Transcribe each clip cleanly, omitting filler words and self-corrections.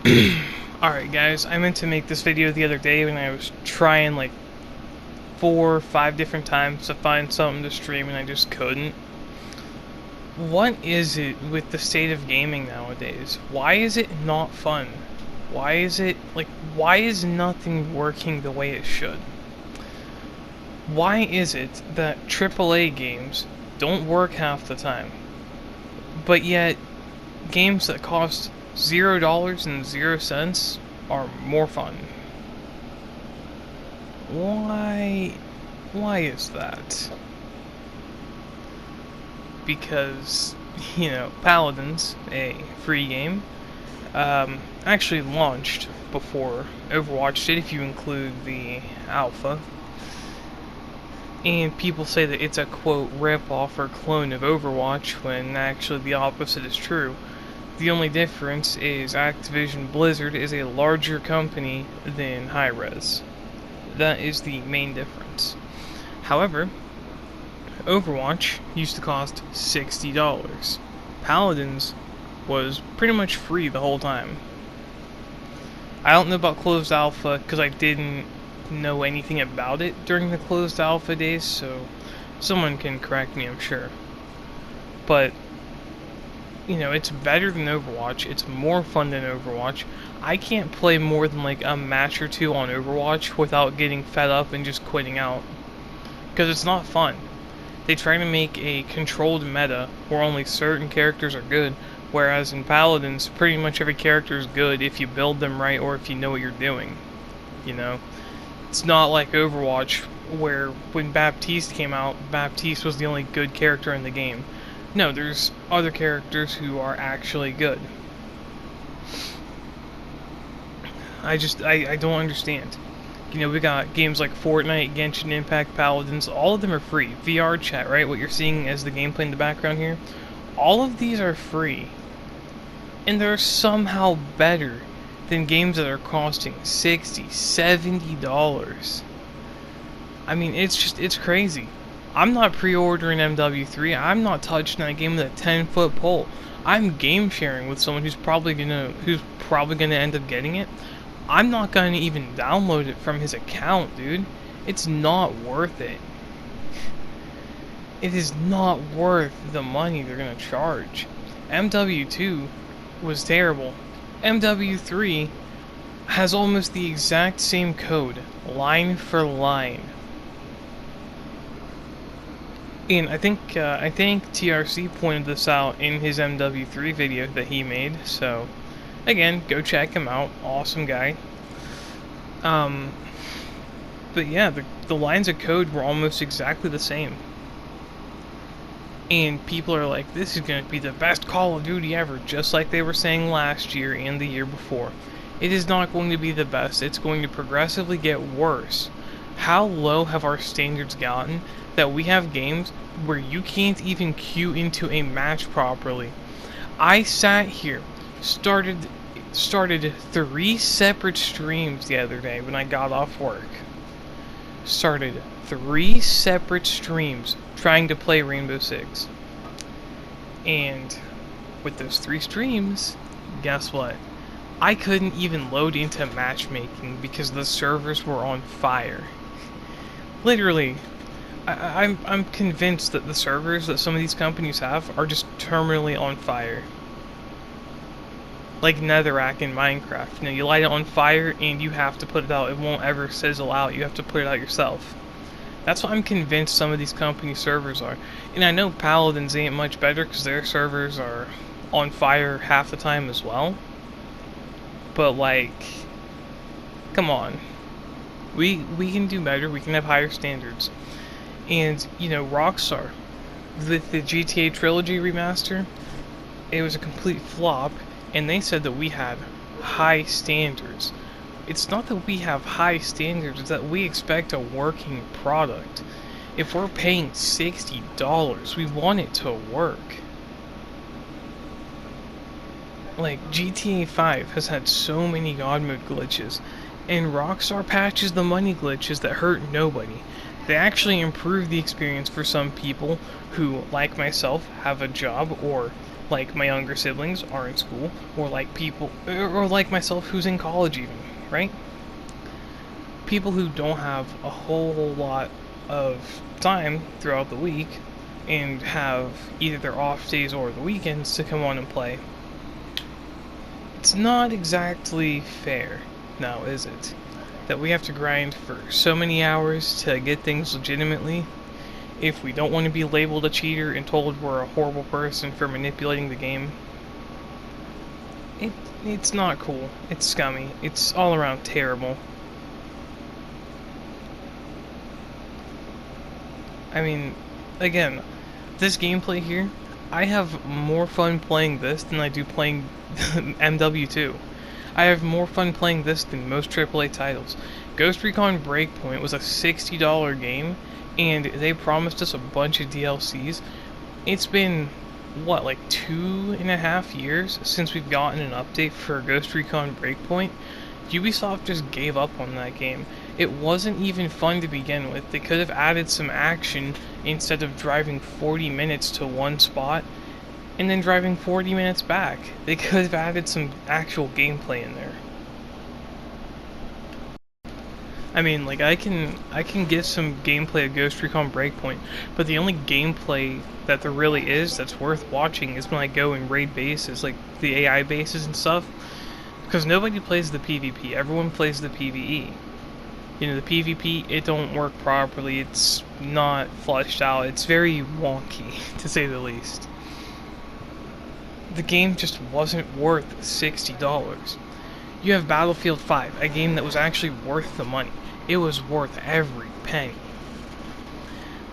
Alright guys, I meant to make this video the other day when I was trying like 4 or 5 different times to find something to stream and I just couldn't. What is it with the state of gaming nowadays? Why is it not fun? Why is nothing working the way it should? Why is it that AAA games don't work half the time, but yet games that cost $0 are more fun? Why is that? Because, Paladins, a free game, actually launched before Overwatch did, if you include the alpha. And people say that it's a, quote, rip-off or clone of Overwatch, when actually the opposite is true. The only difference is Activision Blizzard is a larger company than Hi-Rez. That is the main difference. However, Overwatch used to cost $60. Paladins was pretty much free the whole time. I don't know about closed alpha because I didn't know anything about it during the closed alpha days, so someone can correct me, I'm sure. But it's better than Overwatch. It's more fun than Overwatch. I can't play more than like a match or two on Overwatch without getting fed up and just quitting out, because it's not fun. They try to make a controlled meta where only certain characters are good, whereas in Paladins, pretty much every character is good if you build them right or if you know what you're doing. It's not like Overwatch, where when Baptiste came out, Baptiste was the only good character in the game. No, there's other characters who are actually good. I don't understand. We got games like Fortnite, Genshin Impact, Paladins, all of them are free. VR chat, right? What you're seeing as the gameplay in the background here. All of these are free. And they're somehow better than games that are costing $60, $70. I mean, it's crazy. I'm not pre-ordering MW3. I'm not touching that game with a 10-foot pole. I'm game sharing with someone who's probably gonna end up getting it. I'm not gonna even download it from his account, dude. It's not worth it. It is not worth the money they're gonna charge. MW2 was terrible. MW3 has almost the exact same code, line for line. And I think TRC pointed this out in his MW3 video that he made, so again, go check him out. Awesome guy. But yeah, the lines of code were almost exactly the same. And people are like, this is going to be the best Call of Duty ever, just like they were saying last year and the year before. It is not going to be the best. It's going to progressively get worse. How low have our standards gotten that we have games where you can't even queue into a match properly? I sat here, started 3 separate streams the other day when I got off work. Started 3 separate streams trying to play Rainbow Six. And with those 3 streams, guess what? I couldn't even load into matchmaking because the servers were on fire. Literally, I'm convinced that the servers that some of these companies have are just terminally on fire. Like Netherrack in Minecraft. You light it on fire and you have to put it out. It won't ever sizzle out. You have to put it out yourself. That's what I'm convinced some of these company servers are. And I know Paladins ain't much better because their servers are on fire half the time as well. But like, come on. We can do better. We can have higher standards. And, Rockstar, with the GTA Trilogy remaster, it was a complete flop, and they said that we had high standards. It's not that we have high standards, it's that we expect a working product. If we're paying $60, we want it to work. Like, GTA 5 has had so many God mode glitches, and Rockstar patches the money glitches that hurt nobody. They actually improve the experience for some people who, like myself, have a job or like my younger siblings are in school, or like people, or like myself who's in college even, right? People who don't have a whole lot of time throughout the week and have either their off days or the weekends to come on and play. It's not exactly fair, now is it? That we have to grind for so many hours to get things legitimately if we don't want to be labeled a cheater and told we're a horrible person for manipulating the game. It's not cool. It's scummy. It's all around terrible. I mean, again, this gameplay here, I have more fun playing this than I do playing MW2. I have more fun playing this than most AAA titles. Ghost Recon Breakpoint was a $60 game, and they promised us a bunch of DLCs. It's been, what, like 2.5 years since we've gotten an update for Ghost Recon Breakpoint? Ubisoft just gave up on that game. It wasn't even fun to begin with. They could have added some action instead of driving 40 minutes to one spot and then driving 40 minutes back. They could have added some actual gameplay in there. I mean, like, I can get some gameplay of Ghost Recon Breakpoint, but the only gameplay that there really is that's worth watching is when I go and raid bases, like the AI bases and stuff, because nobody plays the PvP, everyone plays the PvE. You know, the PvP, it don't work properly, it's not fleshed out, it's very wonky, to say the least. The game just wasn't worth $60. You have Battlefield 5, a game that was actually worth the money. It was worth every penny.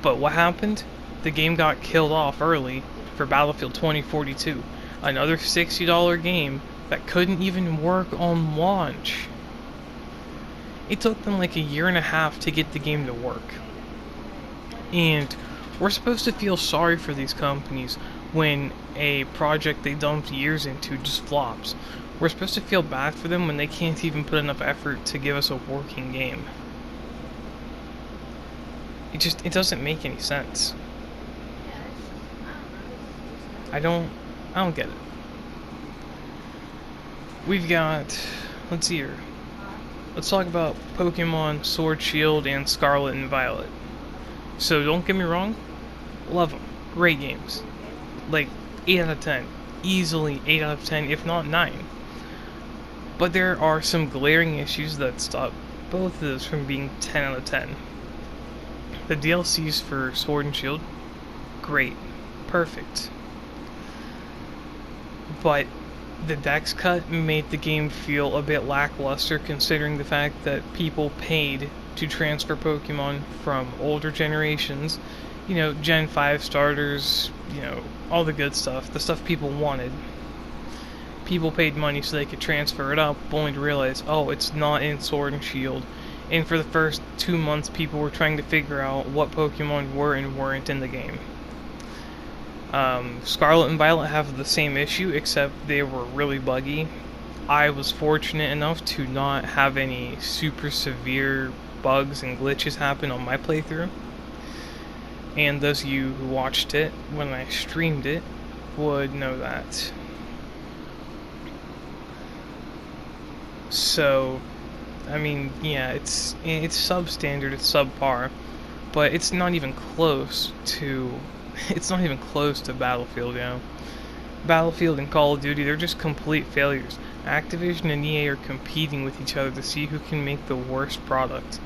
But what happened? The game got killed off early for Battlefield 2042, another $60 game that couldn't even work on launch. It took them like 1.5 years to get the game to work. And we're supposed to feel sorry for these companies when a project they dumped years into just flops. We're supposed to feel bad for them when they can't even put enough effort to give us a working game. It doesn't make any sense. I don't get it. We've got, let's see here. Let's talk about Pokemon Sword, Shield, and Scarlet and Violet. So don't get me wrong, love them. Great games. Like 8 out of 10. Easily 8 out of 10, if not 9. But there are some glaring issues that stop both of those from being 10 out of 10. The DLCs for Sword and Shield, great. Perfect. But the Dex cut made the game feel a bit lackluster considering the fact that people paid to transfer Pokemon from older generations, you know, Gen 5 starters, you know, all the good stuff, the stuff people wanted. People paid money so they could transfer it up, only to realize, oh, it's not in Sword and Shield. And for the first 2 months, people were trying to figure out what Pokemon were and weren't in the game. Scarlet and Violet have the same issue, except they were really buggy. I was fortunate enough to not have any super severe bugs and glitches happen on my playthrough. And those of you who watched it when I streamed it would know that. So, I mean, yeah, it's substandard, it's subpar, but it's not even close to Battlefield, you know. Battlefield and Call of Duty, they're just complete failures. Activision and EA are competing with each other to see who can make the worst product.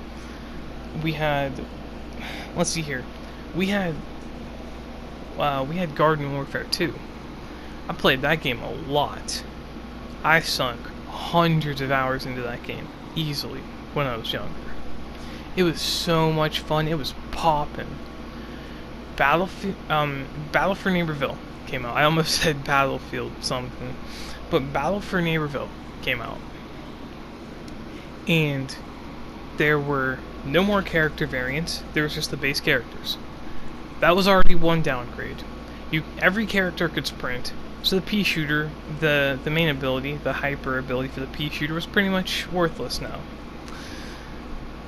Let's see here. We had Garden Warfare 2. I played that game a lot. I sunk hundreds of hours into that game, easily, when I was younger. It was so much fun, it was poppin'. Battle for Neighborville came out. I almost said Battlefield something. But Battle for Neighborville came out. And there were no more character variants, there was just the base characters. That was already one downgrade. Every character could sprint, so the pea shooter, the main ability, the hyper ability for the pea shooter was pretty much worthless now.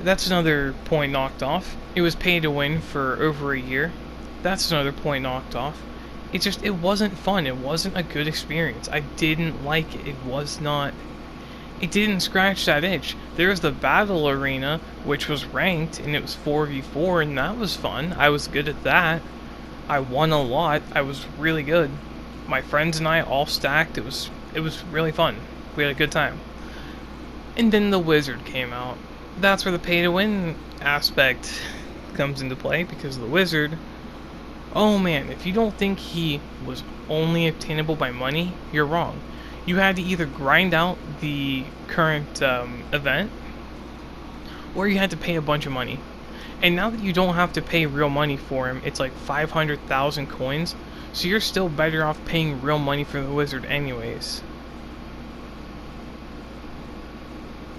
That's another point knocked off. It was pay to win for over a year. That's another point knocked off. it wasn't fun. It wasn't a good experience. I didn't like it. It didn't scratch that itch. There was the battle arena, which was ranked, and it was 4v4, and that was fun. I was good at that. I won a lot. I was really good. My friends and I all stacked. It was really fun. We had a good time. And then the wizard came out. That's where the pay to win aspect comes into play, because the wizard, oh man, if you don't think he was only obtainable by money, you're wrong. You had to either grind out the current event, or you had to pay a bunch of money. And now that you don't have to pay real money for him, it's like 500,000 coins, so you're still better off paying real money for the wizard anyways.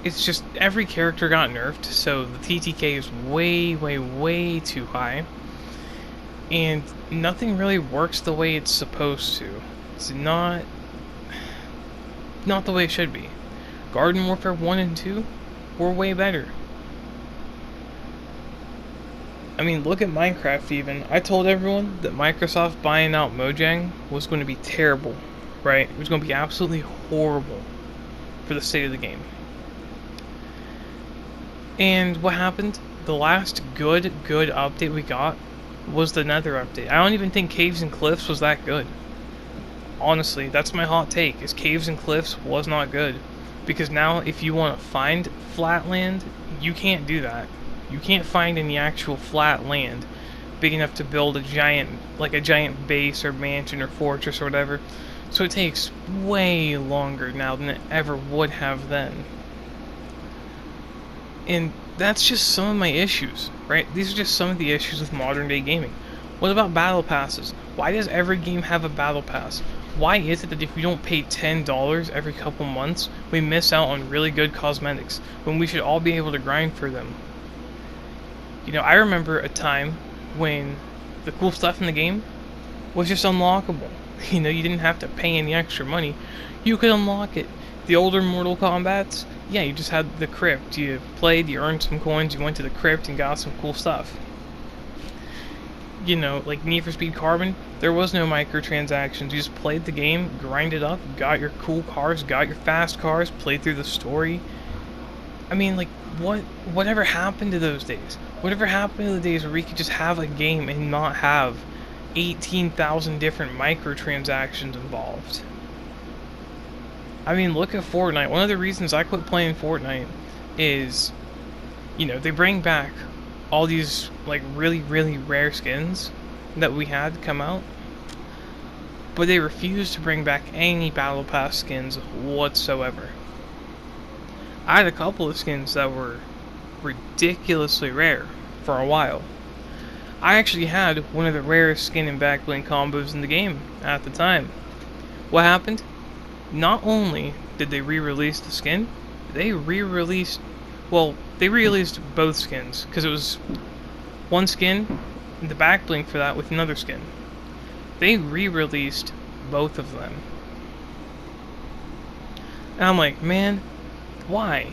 It's just every character got nerfed, so the TTK is way, way, way too high. And nothing really works the way it's supposed to. It's not the way it should be. Garden Warfare 1 and 2 were way better. I mean, look at Minecraft even. I told everyone that Microsoft buying out Mojang was going to be terrible, right? It was going to be absolutely horrible for the state of the game. And what happened? The last good update we got was the Nether update. I don't even think Caves and Cliffs was that good. Honestly, that's my hot take, is Caves and Cliffs was not good. Because now, if you want to find flat land, you can't do that. You can't find any actual flat land big enough to build a giant base or mansion or fortress or whatever. So it takes way longer now than it ever would have then. And that's just some of my issues, right? These are just some of the issues with modern day gaming. What about battle passes? Why does every game have a battle pass? Why is it that if we don't pay $10 every couple months, we miss out on really good cosmetics, when we should all be able to grind for them? You know, I remember a time when the cool stuff in the game was just unlockable. You know, you didn't have to pay any extra money. You could unlock it. The older Mortal Kombats, yeah, you just had the crypt. You played, you earned some coins, you went to the crypt and got some cool stuff. You know, like Need for Speed Carbon, there was no microtransactions. You just played the game, grinded up, got your cool cars, got your fast cars, played through the story. I mean, like, whatever happened to those days? Whatever happened to the days where we could just have a game and not have 18,000 different microtransactions involved? I mean, look at Fortnite. One of the reasons I quit playing Fortnite is, you know, they bring back all these, like, really, really rare skins that we had come out, but they refuse to bring back any Battle Pass skins whatsoever. I had a couple of skins that were ridiculously rare for a while. I actually had one of the rarest skin and backbling combos in the game at the time. What happened? Not only did they re-release the skin, they re-released both skins, because it was one skin and the backbling for that with another skin. They re-released both of them. And I'm like, man, why?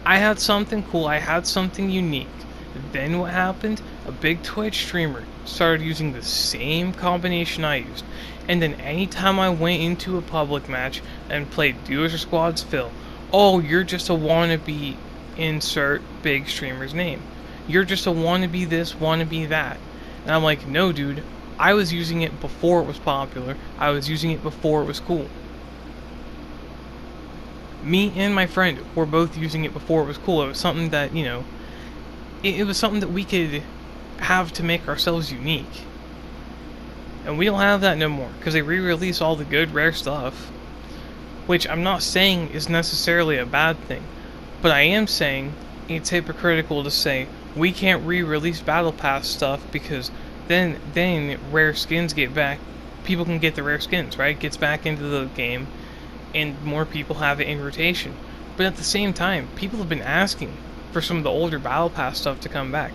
I had something cool, I had something unique. Then what happened? A big Twitch streamer started using the same combination I used. And then anytime I went into a public match and played duos or squads, Phil, oh, you're just a wannabe, insert big streamer's name. You're just a wannabe this, wannabe that. And I'm like, no dude, I was using it before it was popular. I was using it before it was cool. Me and my friend were both using it before it was cool. It was something that, you know, it was something that we could have to make ourselves unique. And we don't have that no more, because they re-release all the good, rare stuff. Which I'm not saying is necessarily a bad thing, but I am saying it's hypocritical to say we can't re-release Battle Pass stuff, because then rare skins get back, people can get the rare skins, right? It gets back into the game, and more people have it in rotation. But at the same time, people have been asking for some of the older Battle Pass stuff to come back.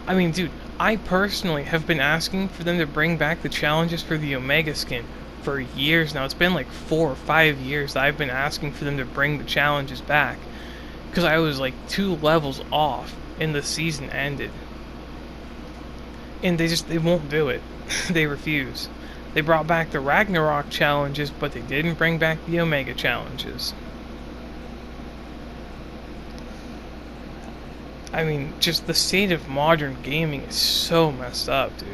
I mean, dude, I personally have been asking for them to bring back the challenges for the Omega skin for years now. It's been like 4 or 5 years that I've been asking for them to bring the challenges back, because I was like 2 levels off and the season ended. And they won't do it. They refuse. They brought back the Ragnarok challenges, but they didn't bring back the Omega challenges. I mean, just the state of modern gaming is so messed up, dude.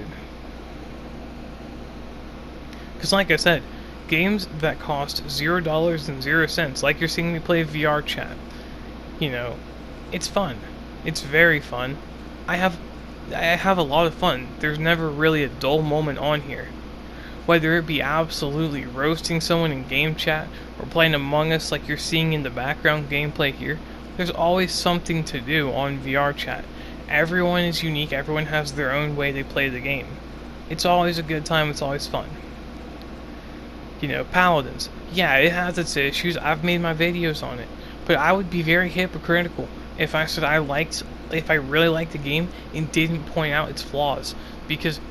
Because like I said, games that cost $0 like you're seeing me play VR chat, you know, it's fun. It's very fun. I have a lot of fun. There's never really a dull moment on here. Whether it be absolutely roasting someone in game chat or playing Among Us like you're seeing in the background gameplay here, there's always something to do on VR chat. Everyone is unique, everyone has their own way they play the game. It's always a good time, it's always fun. You know, Paladins. Yeah, it has its issues, I've made my videos on it. But I would be very hypocritical if I said if I really liked the game and didn't point out its flaws. Because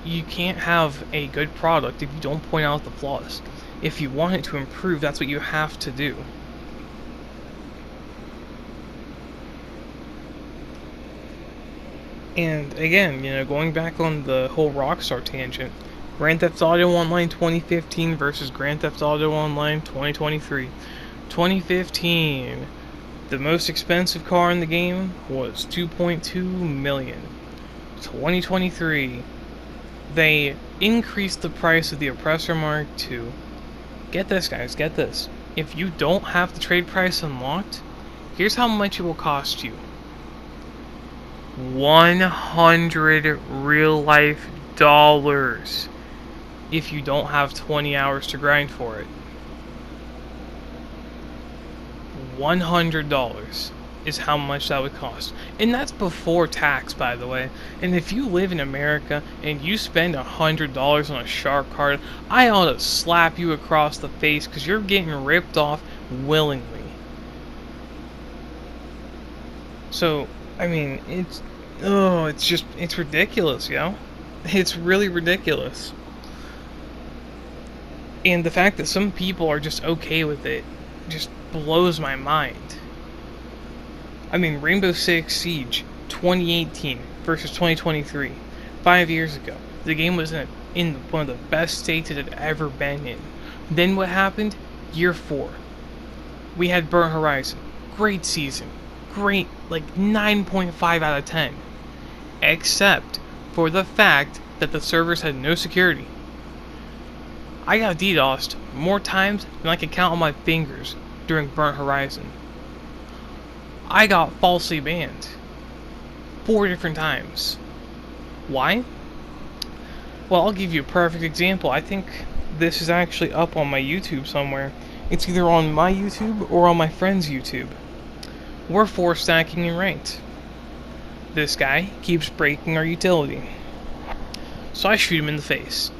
you can't have a good product if you don't point out the flaws. If you want it to improve, that's what you have to do. And again, you know, going back on the whole Rockstar tangent, Grand Theft Auto Online 2015 versus Grand Theft Auto Online 2023. 2015, the most expensive car in the game was $2.2 million. 2023, they increased the price of the Oppressor Mark II. Get this, guys, get this. If you don't have the trade price unlocked, here's how much it will cost you. 100 real life dollars if you don't have 20 hours to grind for it. $100 is how much that would cost. And that's before tax, by the way. And if you live in America and you spend $100 on a shark card, I ought to slap you across the face because you're getting ripped off willingly. So, I mean, it's ridiculous, yo. It's really ridiculous. And the fact that some people are just okay with it just blows my mind. I mean, Rainbow Six Siege 2018 versus 2023, 5 years ago. The game was in one of the best states it had ever been in. Then what happened? Year 4. We had Burnt Horizon. Great season. Great, like 9.5 out of 10. Except for the fact that the servers had no security. I got DDoSed more times than I could count on my fingers during Burnt Horizon. I got falsely banned 4 different times. Why? Well, I'll give you a perfect example. I think this is actually up on my YouTube somewhere. It's either on my YouTube or on my friend's YouTube. We're 4 stacking in ranked. This guy keeps breaking our utility. So I shoot him in the face.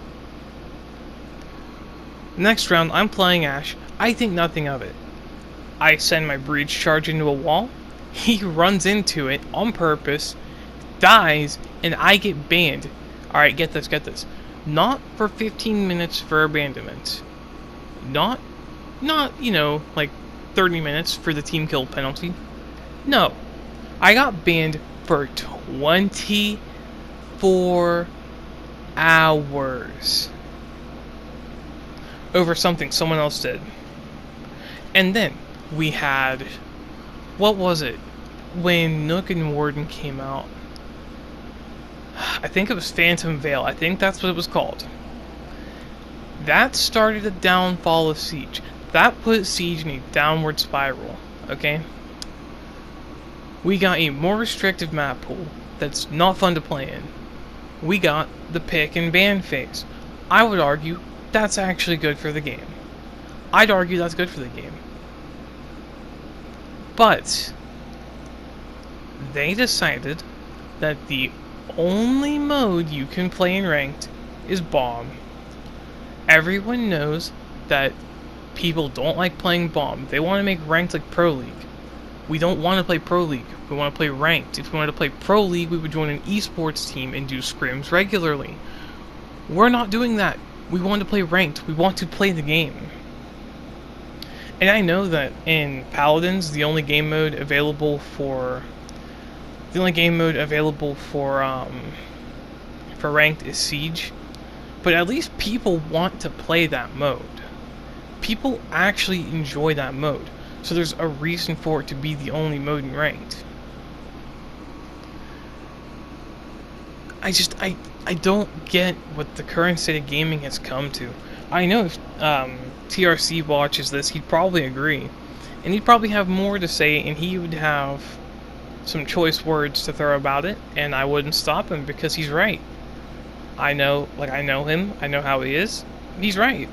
Next round, I'm playing Ash. I think nothing of it. I send my breach charge into a wall. He runs into it on purpose, dies, and I get banned. Alright, get this, get this. Not for 15 minutes for abandonment. Not, you know, like 30 minutes for the team kill penalty. No. I got banned for 24 hours. Over something someone else did. And then we had, what was it? When Nook and Warden came out. I think it was Phantom Veil. I think that's what it was called. That started the downfall of Siege. That put Siege in a downward spiral. Okay? We got a more restrictive map pool that's not fun to play in. We got the pick and ban phase. I would argue that's actually good for the game. I'd argue that's good for the game. But they decided that the only mode you can play in ranked is bomb. Everyone knows that people don't like playing bomb. They want to make ranked like Pro League. We don't want to play Pro League. We want to play ranked. If we wanted to play Pro League, we would join an esports team and do scrims regularly. We're not doing that. We want to play ranked. We want to play the game. And I know that in Paladins, the only game mode available for ranked is Siege. But at least people want to play that mode. People actually enjoy that mode. So there's a reason for it to be the only mode in ranked. I don't get what the current state of gaming has come to. I know if TRC watches this, he'd probably agree. And he'd probably have more to say, and he would have some choice words to throw about it, and I wouldn't stop him because he's right. I know him, I know how he is. He's right.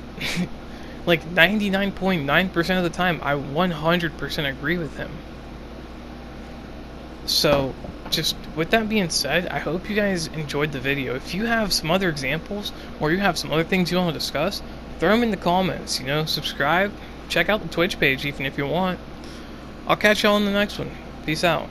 Like 99.9% of the time, I 100% agree with him. So, just with that being said, I hope you guys enjoyed the video. If you have some other examples, or you have some other things you want to discuss, throw them in the comments, subscribe, check out the Twitch page even if you want. I'll catch y'all in the next one. Peace out.